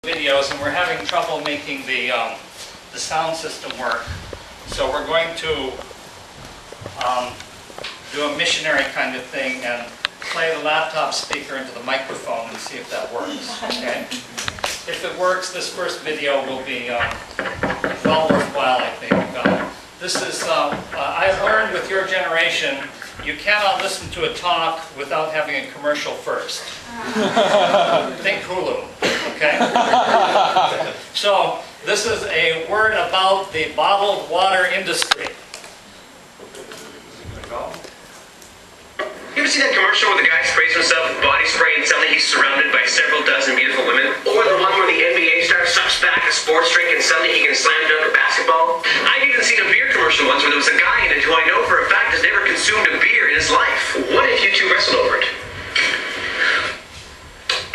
videos, and we're having trouble making the sound system work. So we're going to do a missionary kind of thing and play the laptop speaker into the microphone and see if that works. Okay? If it works, this first video will be well worthwhile, I think. This is, I've learned with your generation, you cannot listen to a talk without having a commercial first. Think Hulu, okay? So, this is a word about the bottled water industry. You ever see that commercial where the guy sprays himself with body spray and suddenly he's surrounded by several dozen beautiful women? Or the one where the NBA star sucks back a sports drink and suddenly he can slam dunk a basketball? I've even seen a beer commercial once where there was a guy in it who I know for a fact has never consumed a beer in his life. What if you two wrestled over it?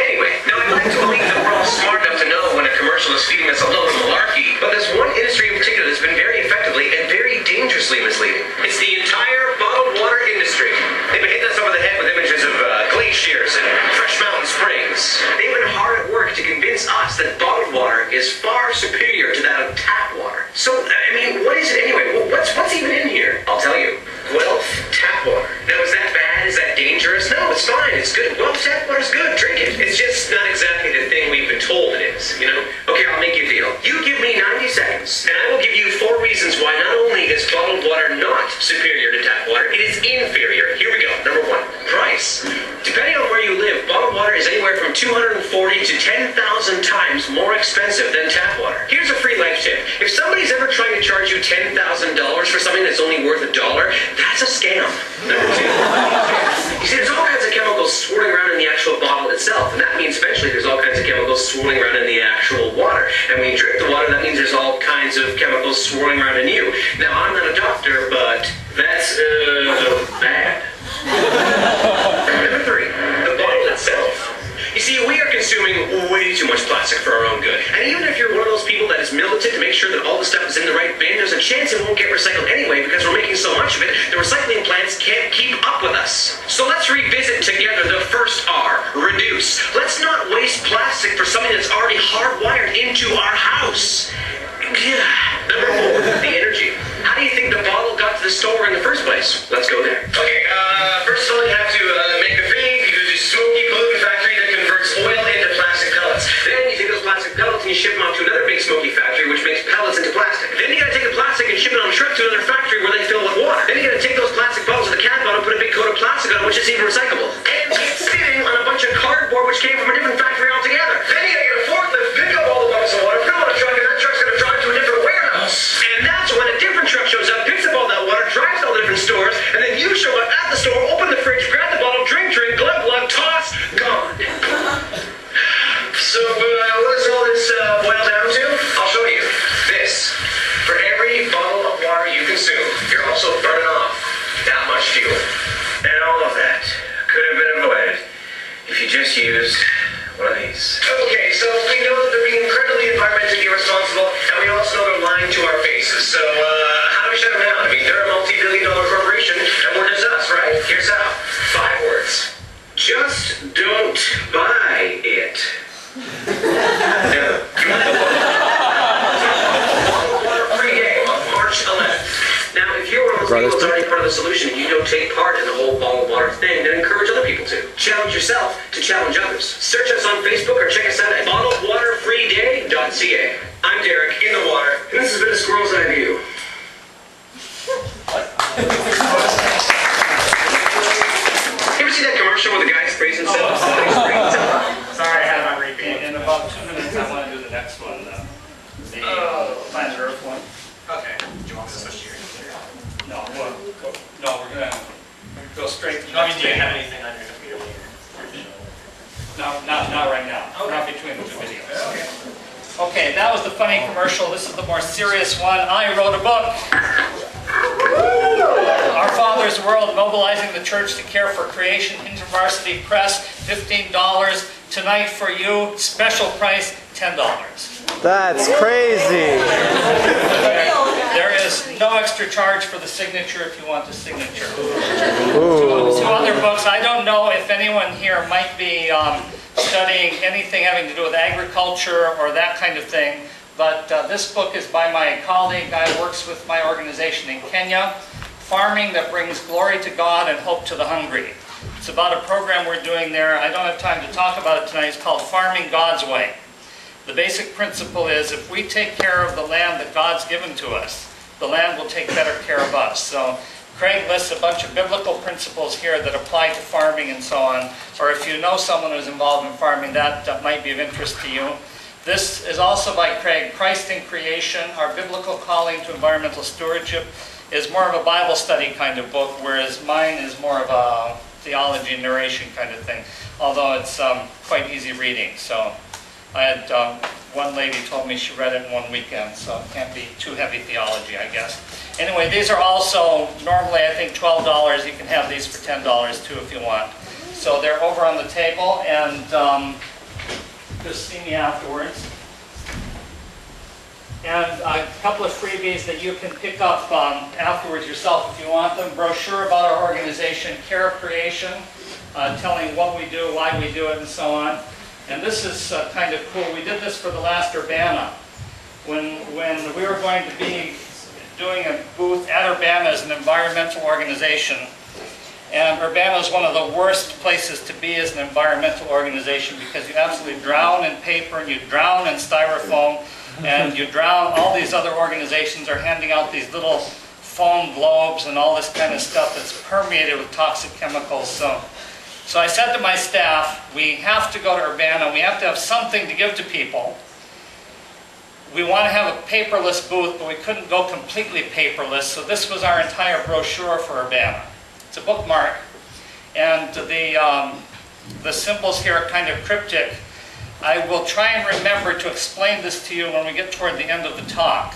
Anyway, now I'd like to believe that we're all smart enough to know when a commercial is feeding us a little malarkey, but there's one industry in particular that's been very effectively and very dangerously misleading. It's the entire bottled water industry. They've been hitting us over the head with images of glaciers and fresh mountain springs. They've been hard at work to convince us that bottled water is far superior to that of tap water. So, I mean, what is it anyway? What's even in here? I'll tell you. Guelph tap water. Now, is that bad? Is that dangerous? No, it's fine. It's good. Guelph tap water's good. Drink it. It's just not exactly the thing we've been told it is, you know? Okay, I'll make you a deal. You give me 90 seconds, and I will give you 4 reasons why not only is bottled water not superior to tap water, it is inferior. Here we go. Number 1, price. Depending on where you live, bottled water is anywhere from 240 to 10,000 times more expensive than tap water. Here's a free life tip. If somebody's ever trying to charge you $10,000 for something that's only worth $1, that's a scam. Number 2. You see, there's all kinds of chemicals swirling around in the actual bottle itself, and that means eventually there's all kinds of chemicals swirling around in the actual water. And when you drink the water, that means there's all kinds of chemicals swirling around in you. Now, I'm not a doctor, but that's bad. Number 3, the bottle itself. You see, we are consuming way too much plastic for our own good. And even if you're one of those people that is militant to make sure that all the stuff is in the right bin, there's a chance it won't get recycled anyway because we're making so much of it, the recycling plants can't keep up with us. So let's revisit together the first R, reduce. Let's not waste plastic for something that's already hardwired into our house. Number 4, the energy. How do you think the bottle got to the store in the first place? Let's go there. Okay, first of all, you have to make a big, smoky pollutant factory that converts oil into plastic pellets. Then you take those plastic pellets and you ship them out to another big smoky factory which makes pellets into plastic. Then you gotta take the plastic and ship it on a truck to another factory where they fill with water. Then you gotta take those plastic bottles with a cap on and put a big coat of plastic on it, which is even recyclable. And it's sitting on a bunch of cardboard which came from a different factory altogether. Then you gotta get a forklift, pick up all the bottles of water, put them on a truck, and that truck's gonna drive to a different warehouse. And that's when a different truck shows up, picks up all that water, drives to all the different stores, and then you show up at the store, open the fridge, grab the bottle, drink, glug, toss, gone. So, what does all this boil down to? I'll show you. This. For every bottle of water you consume, you're also burning off that much fuel. And all of that could have been avoided if you just used one of these. Okay, so we know that they're being incredibly environmentally irresponsible, and we also know they're lying to our faces. So, how do we shut them down? I mean, they're a multi-billion-dollar corporation, and we're just us, right? Here's how. 5 words. Just don't buy it. No. Water free day on March 11th. Now, if you're one of those people that's already part of the solution and you don't take part in the whole bottled water thing, then encourage other people to. Challenge yourself to challenge others. Search us on Facebook or check us out at bottledwaterfreeday.ca. I'm Derek, in the water, and this has been a Squirrel's Eye View. You ever see that commercial where the guy sprays himself? Sorry, I had my repeat. In about 2 minutes, I want to do the next one. The Planet Earth one. Okay. Do you want me to switch to your computer? No, we're gonna go straight. Do you have anything on your computer? No, not right now. Okay. Not between the 2 videos. Okay, that was the funny commercial. This is the more serious one. I wrote a book. Our Father's World, Mobilizing the Church to Care for Creation, InterVarsity Press, $15. Tonight for you, special price, $10. That's crazy. There is no extra charge for the signature if you want the signature. Two other books. I don't know if anyone here might be studying anything having to do with agriculture or that kind of thing. But this book is by my colleague. Guy works with my organization in Kenya, Farming That Brings Glory to God and Hope to the Hungry. It's about a program we're doing there. I don't have time to talk about it tonight. It's called Farming God's Way. The basic principle is if we take care of the land that God's given to us, the land will take better care of us. So Craig lists a bunch of biblical principles here that apply to farming and so on. Or if you know someone who's involved in farming, that might be of interest to you. This is also by Craig, Christ in Creation, Our Biblical Calling to Environmental Stewardship, is more of a Bible study kind of book, whereas mine is more of a theology and narration kind of thing, although it's quite easy reading. So I had one lady told me she read it in one weekend, so it can't be too heavy theology, I guess. Anyway, these are also normally I think $12. You can have these for $10 too if you want. So they're over on the table, and just see me afterwards. And a couple of freebies that you can pick up afterwards yourself if you want them. Brochure about our organization, Care of Creation, telling what we do, why we do it, and so on. And this is kind of cool. We did this for the last Urbana. When we were going to be doing a booth at Urbana as an environmental organization. And Urbana is one of the worst places to be as an environmental organization because you absolutely drown in paper and you drown in styrofoam and you drown. All these other organizations are handing out these little foam globes and all this kind of stuff that's permeated with toxic chemicals. So I said to my staff, we have to go to Urbana, we have to have something to give to people. We want to have a paperless booth, but we couldn't go completely paperless, so this was our entire brochure for Urbana. It's a bookmark, and the symbols here are kind of cryptic. I will try and remember to explain this to you when we get toward the end of the talk.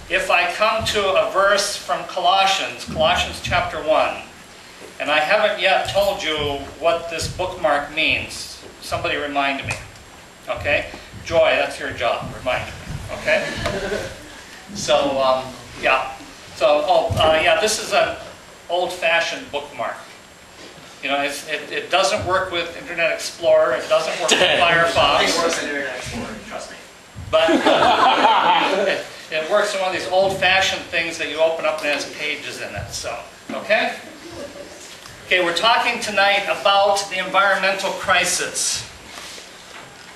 If I come to a verse from Colossians, Colossians chapter 1, and I haven't yet told you what this bookmark means, somebody remind me, okay? Joy, that's your job, remind me, okay? So, yeah. So, yeah, this is an old-fashioned bookmark. You know, it doesn't work with Internet Explorer, it doesn't work with Firefox. It works with Internet Explorer, trust me. But it works on one of these old-fashioned things that you open up and it has pages in it, so, okay? Okay, we're talking tonight about the environmental crisis.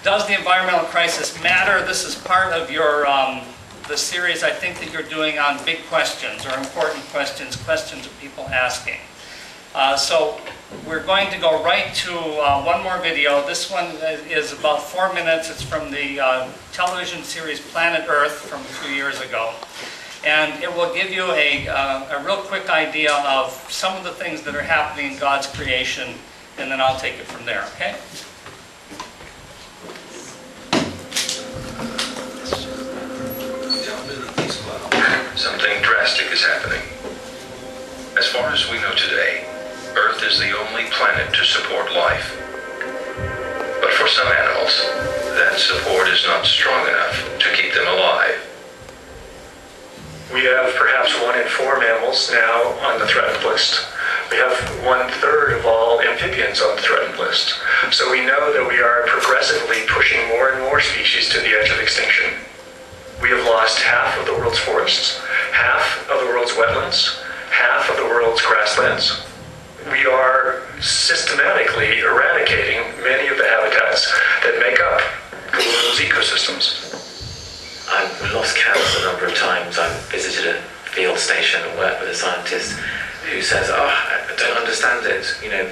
Does the environmental crisis matter? This is part of your the series I think that you're doing on big questions or important questions, questions of people asking. So we're going to go right to one more video. This one is about 4 minutes. It's from the television series Planet Earth from a few years ago. And it will give you a real quick idea of some of the things that are happening in God's creation, and then I'll take it from there, okay? Something drastic is happening. As far as we know today, Earth is the only planet to support life. But for some animals, that support is not strong enough to keep them alive. We have perhaps 1 in 4 mammals now on the threatened list. We have 1/3 of all amphibians on the threatened list. So we know that we are progressively pushing more and more species to the edge of extinction. We have lost half of the world's forests, half of the world's wetlands, half of the world's grasslands. We are systematically eradicating many of the habitats that make up the world's ecosystems. I've lost count a number of times. I've visited a field station and worked with a scientist who says, oh, I don't understand it. You know,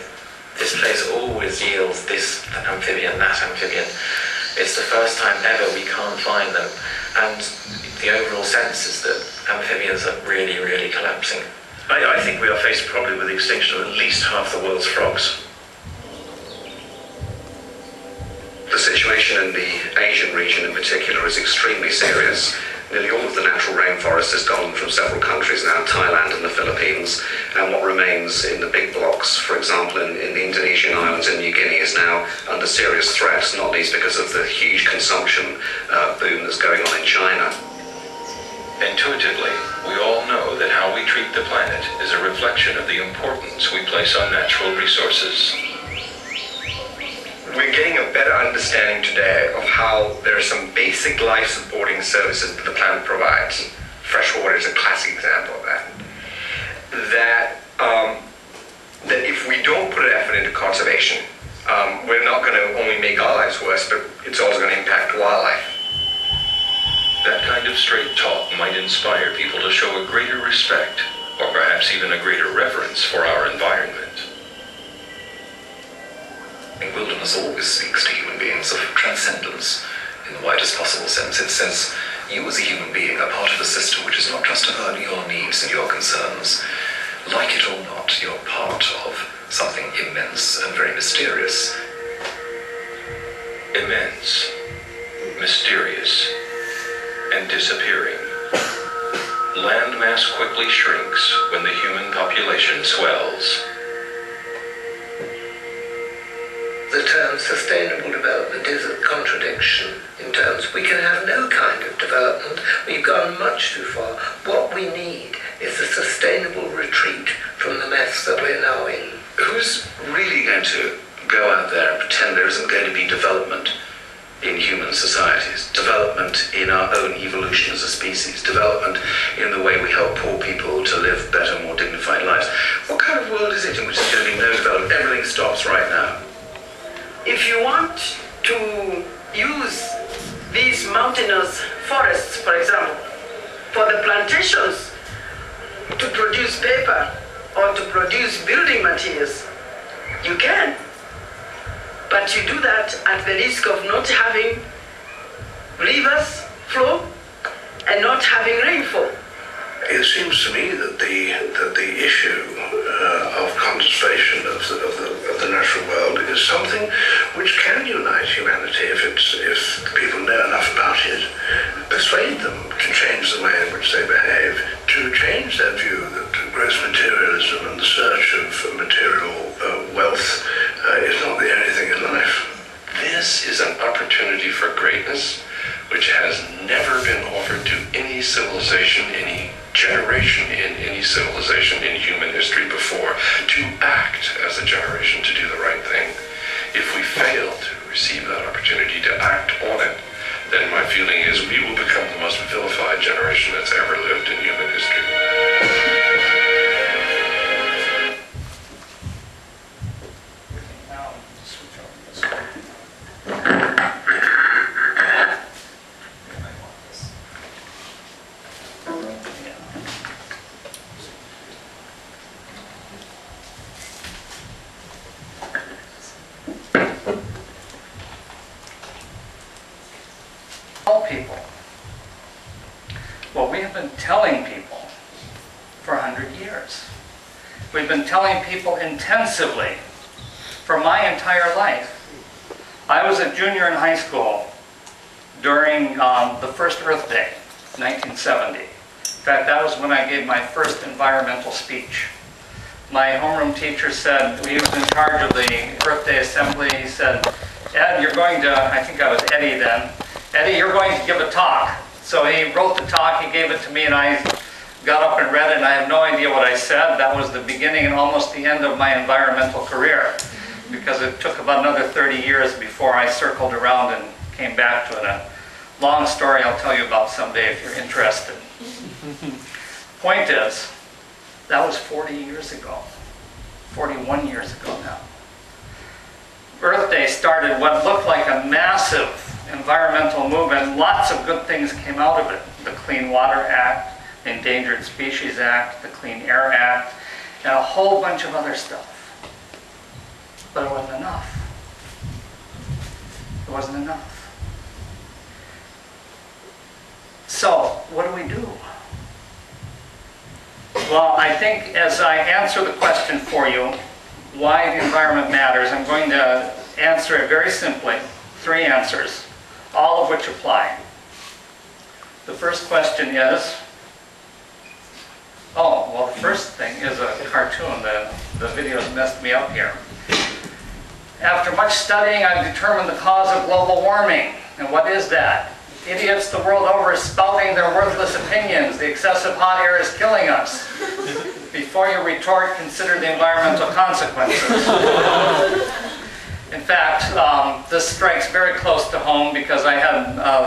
this place always yields this amphibian, that amphibian. It's the first time ever we can't find them. And the overall sense is that amphibians are really, really collapsing. I think we are faced probably with the extinction of at least half the world's frogs. The situation in the Asian region in particular is extremely serious. Nearly all of the natural rainforest has gone from several countries now, Thailand and the Philippines, and what remains in the big blocks, for example in the Indonesian islands and New Guinea, is now under serious threat, not least because of the huge consumption boom that's going on in China. Intuitively, we all know that how we treat the planet is a reflection of the importance we place on natural resources. we're getting a better understanding today of how there are some basic life-supporting services that the planet provides. Fresh water is a classic example of that. That if we don't put an effort into conservation, we're not going to only make our lives worse, but it's also going to impact wildlife. That kind of straight talk might inspire people to show a greater respect, or perhaps even a greater reverence for our environment. Wilderness always speaks to human beings of transcendence in the widest possible sense. It says you as a human being are part of a system which is not just about your needs and your concerns. Like it or not, you're part of something immense and very mysterious. Immense, mysterious, and disappearing. Landmass quickly shrinks when the human population swells. The term sustainable development is a contradiction in terms we can have no kind of development. We've gone much too far. What we need is a sustainable retreat from the mess that we're now in. Who's really going to go out there and pretend there isn't going to be development in human societies, development in our own evolution as a species, development in the way we help poor people to live better, more dignified lives? What kind of world is it in which there's going to be no development? Everything stops right now. If you want to use these mountainous forests, for example, for the plantations to produce paper or to produce building materials, you can. But you do that at the risk of not having rivers flow and not having rainfall. It seems to me that the issue of conservation of the natural world is something which can unite humanity if people know enough about it, persuade them to change the way in which they behave, to change their view that gross materialism and the search of material wealth is not the only thing in life. This is an opportunity for greatness which has never been offered to any civilization, any generation in any civilization in human history before, to act as a generation, to do the right thing. If we fail to receive that opportunity to act on it, then my feeling is we will become the most vilified generation that's ever lived in human history. People. Well, we have been telling people for 100 years. We've been telling people intensively for my entire life. I was a junior in high school during the first Earth Day, 1970. In fact, that was when I gave my first environmental speech. My homeroom teacher said, he was in charge of the Earth Day assembly, he said, Ed, you're going to, I think I was Eddie then, Eddie, you're going to give a talk. So he wrote the talk, he gave it to me, and I got up and read it, and I have no idea what I said. That was the beginning and almost the end of my environmental career, because it took about another 30 years before I circled around and came back to it. A long story I'll tell you about someday if you're interested. Point is, that was 40 years ago, 41 years ago now. Earth Day started what looked like a massive environmental movement. Lots of good things came out of it. The Clean Water Act, the Endangered Species Act, the Clean Air Act, and a whole bunch of other stuff. But it wasn't enough. It wasn't enough. So, what do we do? Well, I think as I answer the question for you, why the environment matters, I'm going to answer it very simply. 3 answers, all of which apply. The first question is, the first thing is a cartoon. The video's messed me up here. After much studying, I've determined the cause of global warming. And what is that? Idiots the world over are spouting their worthless opinions. The excessive hot air is killing us. Before you retort, consider the environmental consequences. In fact, this strikes very close to home because I had